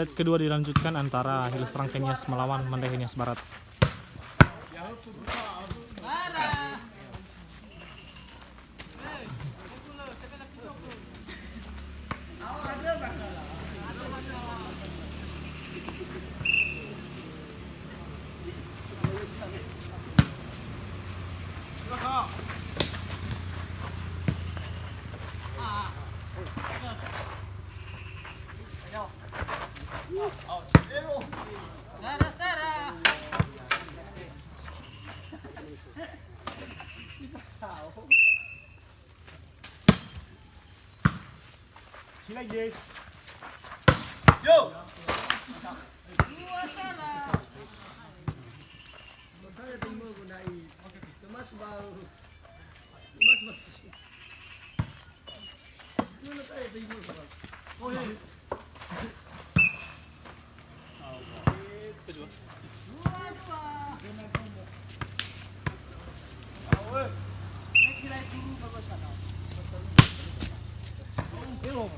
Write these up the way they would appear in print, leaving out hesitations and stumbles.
Set kedua dilanjutkan antara Hillsrang Kenyas melawan Mandai Kenyas Barat. Lagi. Yo. Dua salah. Saya timur gunai. Mas baru. Mas baru. Mana saya timur baru. Oh iya. Dua. Ini kira curu bagus sana. Belum.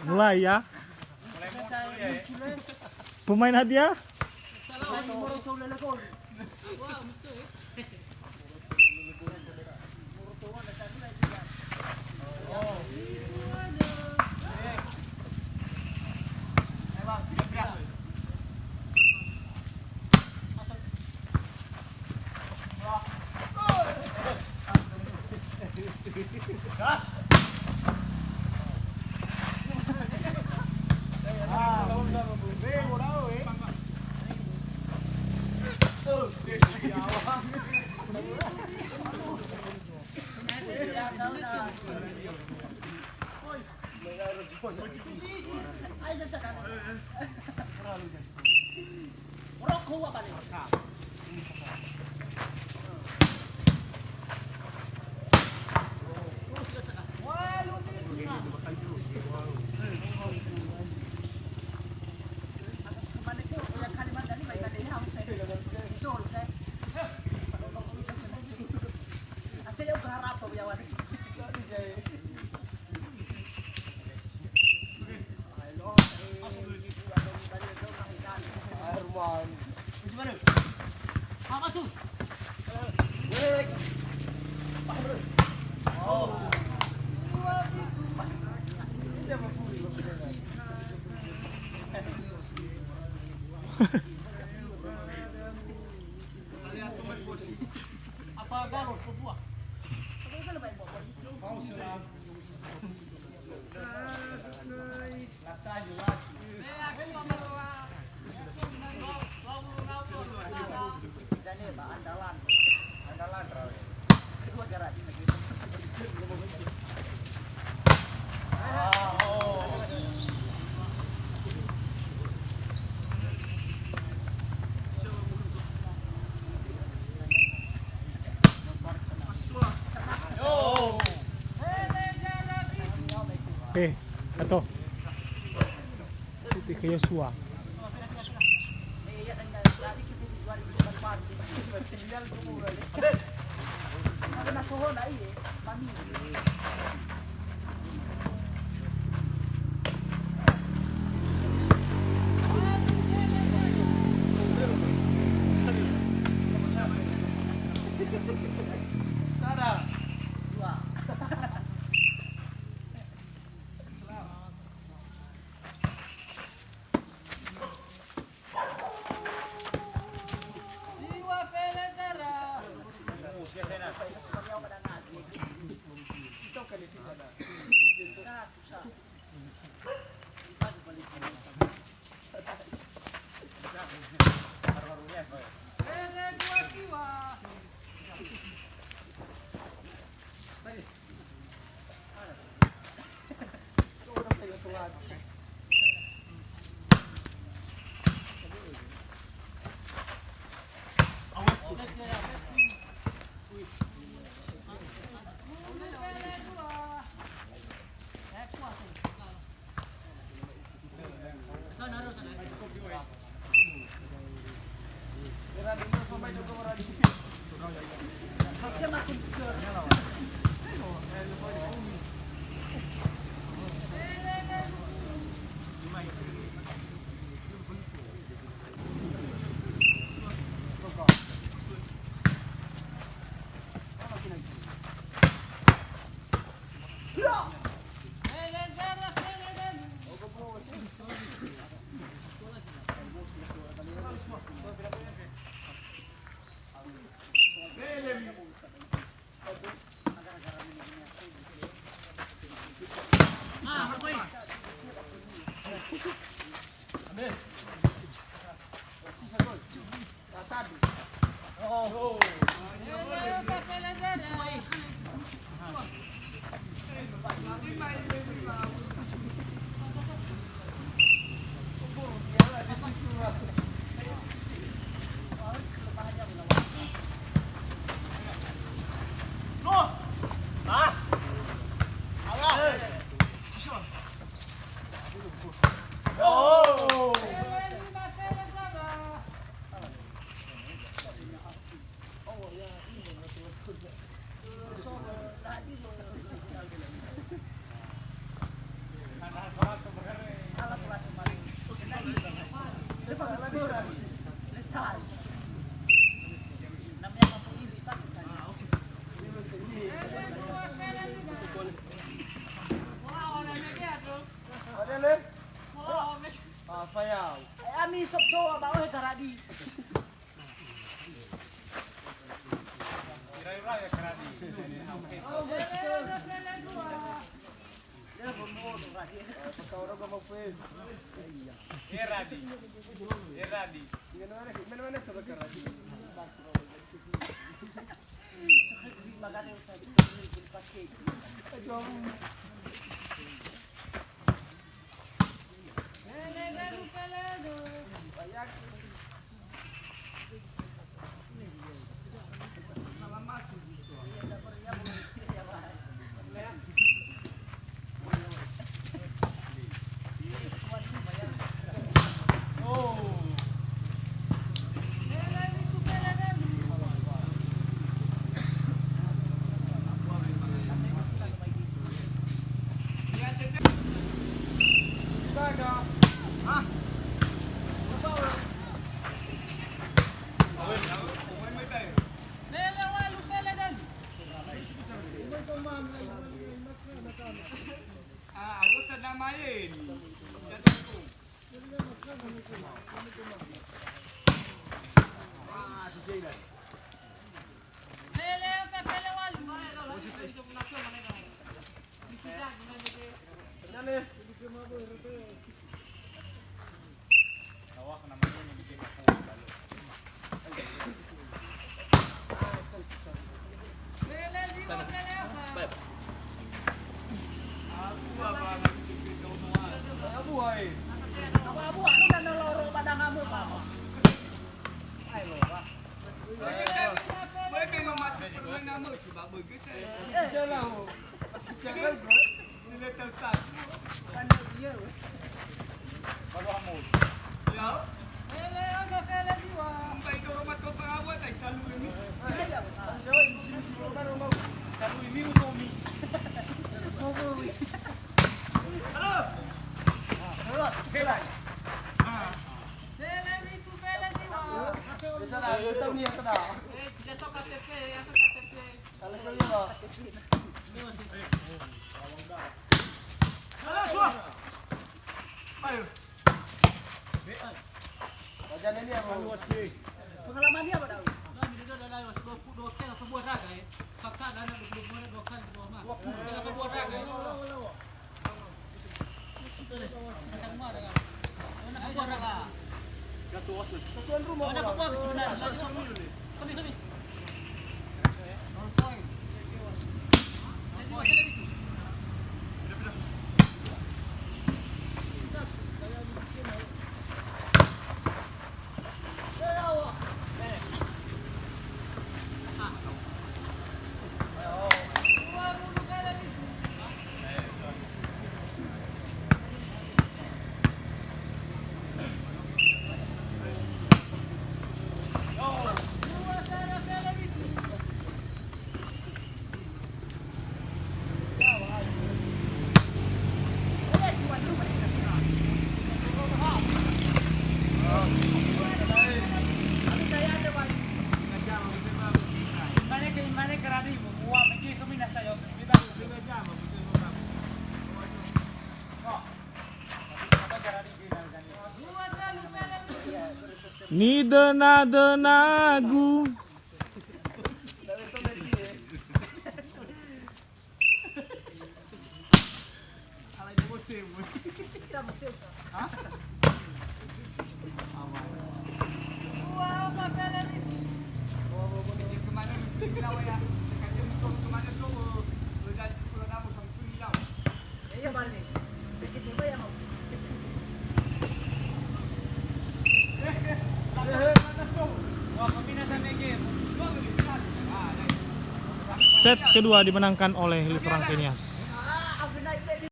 Mulai ya. Pemain hadiah. Okay, ito. Ito kay Joshua. Ami sok doa ba oi karadi. Kira-kira ya kerani. Oh, betul. Ya, bomo karadi. Pagkauro ka magpwes. Eradi. Eradi. Mana to karadi. Magana sa pakai. Aduh. Aku sedang main. Abu-abu aku dan loro pada kamu kamu. Bagi mama permain nama sebab begitu. Salah. Jangan sila tahu dia. Baru hamul. Ya. Sampai ke rumah kau perawat ay kalu ini. Kalu ini untuk mi. Halo. Halo. Kelai. Ah. Bisa lah, kita ni yang kena. Kalau kau ni lah. Halo, suah. Ayo. Wajan ni apa? Pengalaman dia apa dah? Tuan rumah. Mana keradi buat pergi ke mina saya. Ni denagu. Set kedua dimenangkan oleh Hill Serang Kenyas.